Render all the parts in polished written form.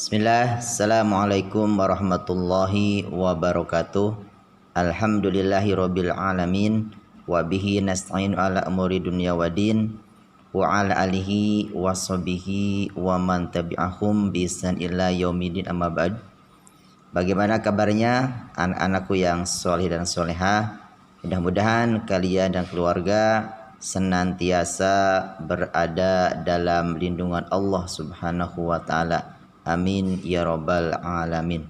Bismillah, Assalamualaikum warahmatullahi wabarakatuh. Alhamdulillahi rabbil alamin. Wabihi nasta'inu ala umuri dunya wa din. Wa ala alihi wa sahbihi wa man tabi'ahum bi ihsan ila yaumidin, amma ba'd. Bagaimana kabarnya anak-anakku yang soleh dan solehah? Mudah-mudahan kalian dan keluarga senantiasa berada dalam lindungan Allah Subhanahu wa ta'ala. Amin ya rabbal alamin.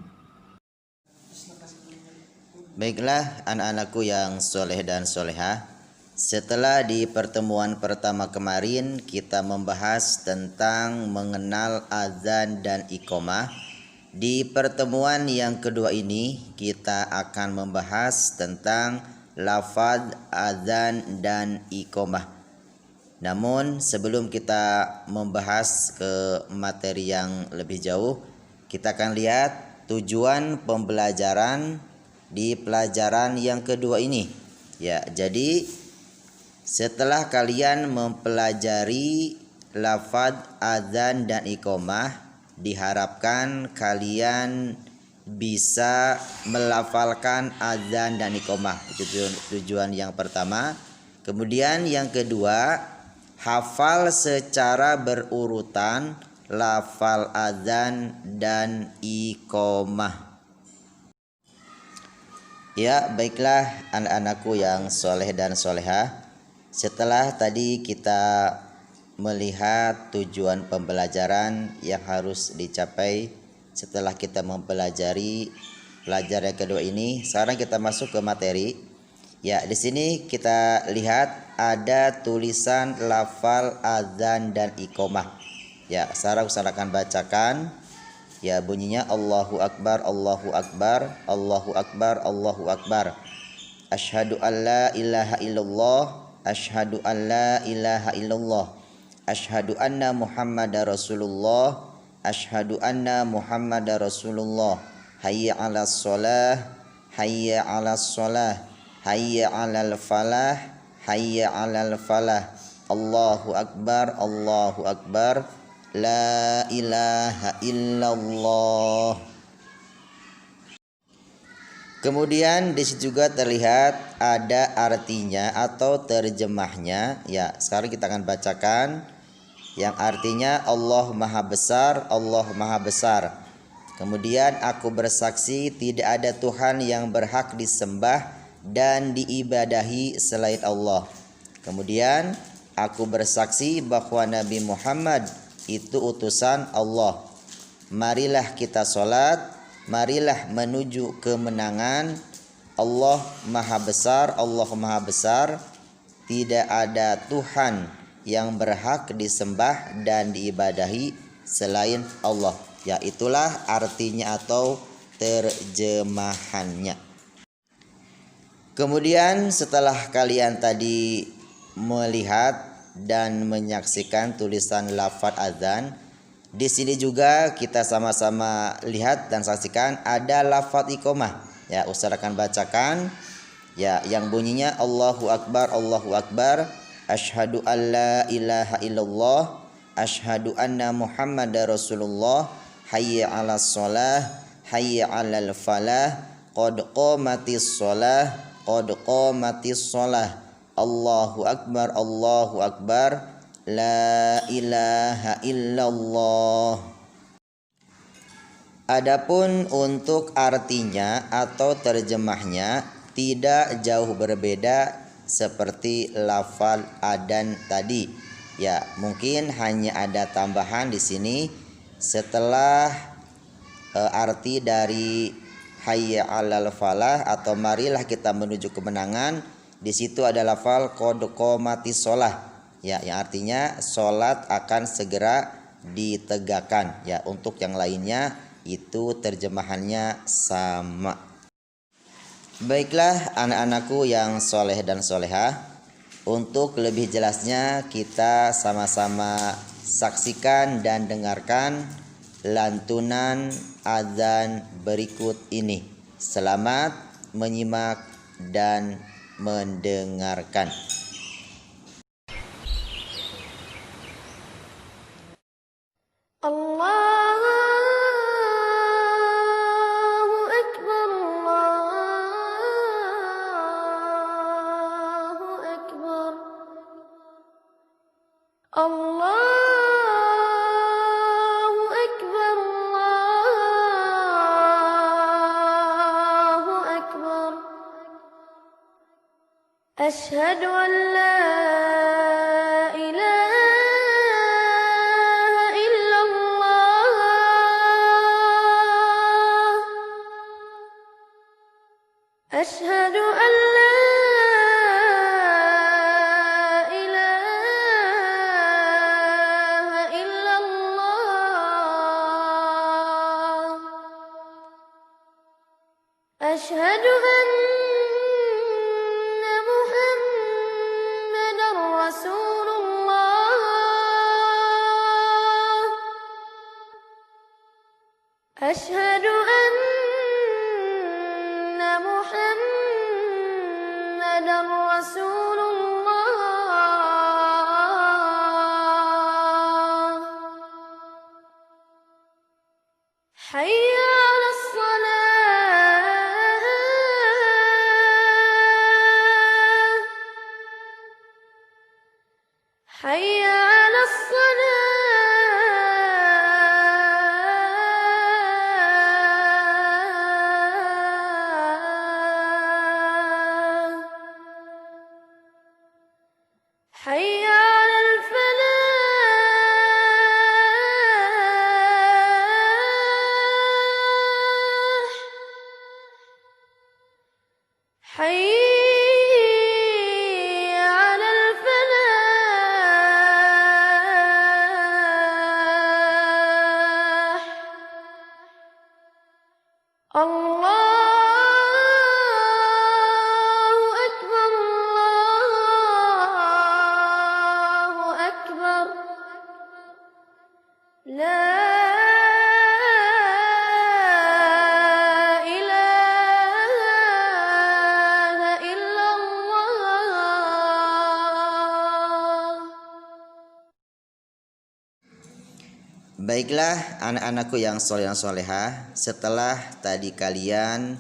Baiklah anak-anakku yang soleh dan solehah, setelah di pertemuan pertama kemarin kita membahas tentang mengenal azan dan iqamah, di pertemuan yang kedua ini kita akan membahas tentang lafaz azan dan iqamah. Namun sebelum kita membahas ke materi yang lebih jauh, kita akan lihat tujuan pembelajaran di pelajaran yang kedua ini. Ya, jadi setelah kalian mempelajari lafaz azan dan iqamah, diharapkan kalian bisa melafalkan azan dan iqamah. Itu tujuan yang pertama. Kemudian yang kedua, hafal secara berurutan lafal azan dan iqamah. Ya, baiklah anak-anakku yang soleh dan solehah, setelah tadi kita melihat tujuan pembelajaran yang harus dicapai setelah kita mempelajari pelajaran yang kedua ini, sekarang kita masuk ke materi. Ya, di sini kita lihat ada tulisan lafal azan dan iqamah. Ya, sekarang saya akan bacakan. Ya, bunyinya Allahu Akbar, Allahu Akbar, Allahu Akbar, Allahu Akbar. Asyhadu an la ilaha illallah, asyhadu an la ilaha illallah. Asyhadu anna Muhammadar Rasulullah, asyhadu anna Muhammadar Rasulullah. Hayya 'alas shalah, hayya 'alas shalah. Hayya 'alal falah, hayya 'alal falah. Allahu Akbar, Allahu Akbar. La ilaha illallah. Kemudian di situ juga terlihat ada artinya atau terjemahnya. Ya, sekarang kita akan bacakan yang artinya Allah Maha Besar, Allah Maha Besar. Kemudian aku bersaksi tidak ada Tuhan yang berhak disembah dan diibadahi selain Allah. Kemudian aku bersaksi bahwa Nabi Muhammad itu utusan Allah. Marilah kita sholat, marilah menuju kemenangan. Allah Maha Besar, Allah Maha Besar. Tidak ada Tuhan yang berhak disembah dan diibadahi selain Allah. Ya, itulah artinya atau terjemahannya. Kemudian setelah kalian tadi melihat dan menyaksikan tulisan lafaz azan, di sini juga kita sama-sama lihat dan saksikan ada lafaz iqamah. Ya, Ustaz akan bacakan. Ya, yang bunyinya Allahu Akbar, Allahu Akbar. Asyhadu an la ilaha illallah, asyhadu anna Muhammadar Rasulullah. Hayya 'alas shalah, hayya 'alal falah. Qad qamatis shalah, qad qamatis shalah. Allahu Akbar, Allahu Akbar. La ilaha illallah. Adapun untuk artinya atau terjemahnya tidak jauh berbeda seperti lafal adzan tadi. Ya, mungkin hanya ada tambahan di sini setelah arti dari hayya 'alal falah atau marilah kita menuju kemenangan, di situ ada lafal qad qamatis shalah. Ya, yang artinya salat akan segera ditegakkan. Ya, untuk yang lainnya itu terjemahannya sama. Baiklah anak-anakku yang soleh dan solehah, untuk lebih jelasnya kita sama-sama saksikan dan dengarkan lantunan azan berikut ini. Selamat menyimak dan mendengarkan. Allah أشهد أن لا إله إلا الله أشهد أن لا إله إلا الله أشهد أن محمدا رسول الله أشهد أن محمدا رسول الله حي على الصلاة حي على الصلاة حي على الفلاح حي على الفلاح الله أكبر الله أكبر لا إله إلا الله. Baiklah anak-anakku yang soleh dan soleha, setelah tadi kalian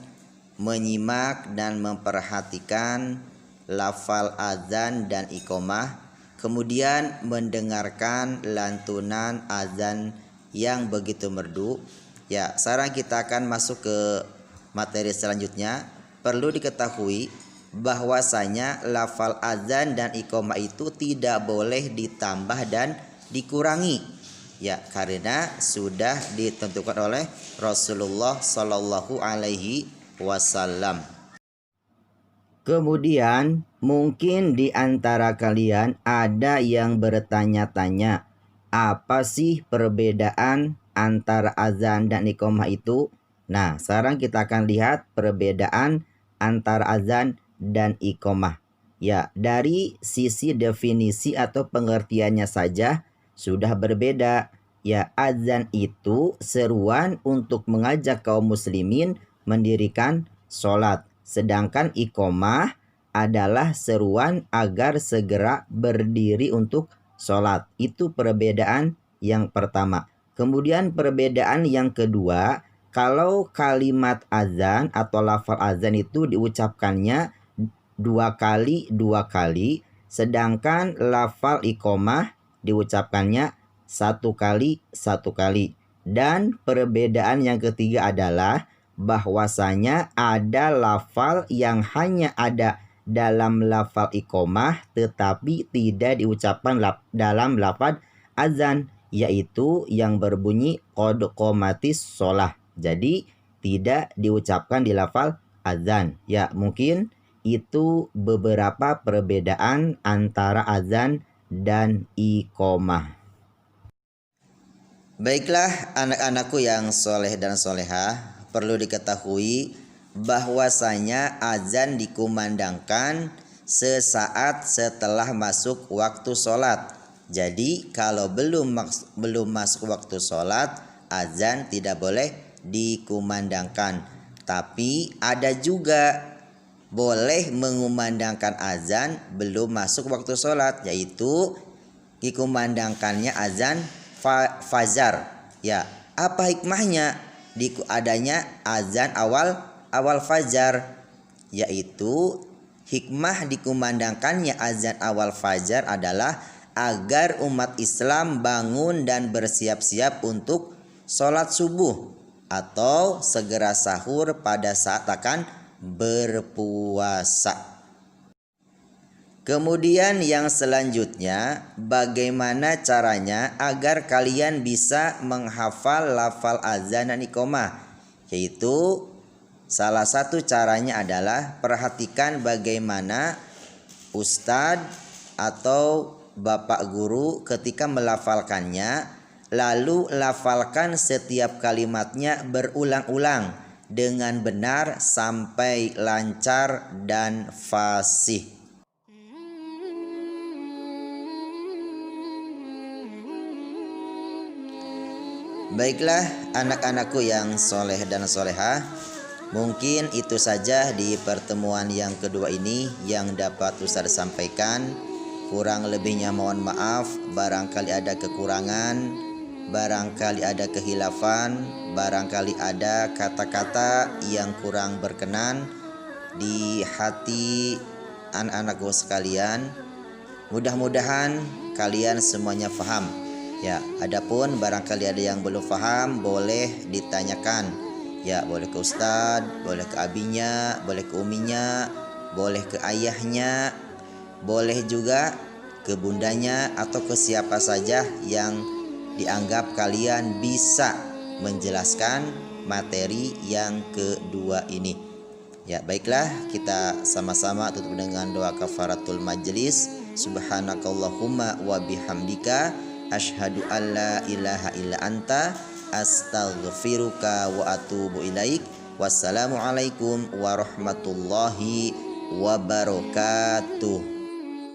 menyimak dan memperhatikan lafal azan dan iqomah, kemudian mendengarkan lantunan azan yang begitu merdu, ya sekarang kita akan masuk ke materi selanjutnya. Perlu diketahui bahwasanya lafal azan dan iqomah itu tidak boleh ditambah dan dikurangi. Ya, karena sudah ditentukan oleh Rasulullah Shallallahu Alaihi Wasallam. Kemudian mungkin di antara kalian ada yang bertanya-tanya, apa sih perbedaan antara azan dan iqomah itu? Nah, sekarang kita akan lihat perbedaan antara azan dan iqomah. Ya, dari sisi definisi atau pengertiannya saja sudah berbeda. Ya, azan itu seruan untuk mengajak kaum muslimin mendirikan sholat. Sedangkan iqomah adalah seruan agar segera berdiri untuk sholat. Itu perbedaan yang pertama. Kemudian perbedaan yang kedua, kalau kalimat azan atau lafal azan itu diucapkannya dua kali, sedangkan lafal iqomah diucapkannya satu kali. Dan perbedaan yang ketiga adalah bahwasanya ada lafal yang hanya ada dalam lafal iqomah tetapi tidak diucapkan dalam lafaz azan, yaitu yang berbunyi qad qomatis sholah. Jadi tidak diucapkan di lafal azan. Ya, mungkin itu beberapa perbedaan antara azan dan iqomah. Baiklah anak-anakku yang soleh dan soleha, perlu diketahui bahwasanya azan dikumandangkan sesaat setelah masuk waktu sholat. Jadi kalau belum masuk waktu sholat, azan tidak boleh dikumandangkan. Tapi ada juga boleh mengumandangkan azan belum masuk waktu sholat, yaitu dikumandangkannya azan fajar. Ya, apa hikmahnya adanya azan awal fajar? Yaitu hikmah dikumandangkannya azan awal fajar adalah agar umat Islam bangun dan bersiap-siap untuk sholat subuh atau segera sahur pada saat akan berpuasa. Kemudian yang selanjutnya, bagaimana caranya agar kalian bisa menghafal lafal azan dan iqamah? Yaitu salah satu caranya adalah perhatikan bagaimana ustadz atau bapak guru ketika melafalkannya, lalu lafalkan setiap kalimatnya berulang-ulang dengan benar sampai lancar dan fasih. Baiklah anak-anakku yang soleh dan solehah, mungkin itu saja di pertemuan yang kedua ini yang dapat Ustaz sampaikan. Kurang lebihnya mohon maaf, barangkali ada kekurangan, barangkali ada kehilafan, barangkali ada kata-kata yang kurang berkenan di hati anak-anakku sekalian. Mudah-mudahan kalian semuanya paham. Ya, adapun barangkali ada yang belum paham, boleh ditanyakan. Ya, boleh ke ustadz, boleh ke abinya, boleh ke uminya, boleh ke ayahnya, boleh juga ke bundanya atau ke siapa saja yang dianggap kalian bisa menjelaskan materi yang kedua ini. Ya, baiklah, kita sama-sama tutup dengan doa kafaratul majlis. Subhanakallahumma wa bihamdika asyhadu alla ilaha illa anta astaghfiruka wa atubu ilaik. Wassalamualaikum warahmatullahi wabarakatuh.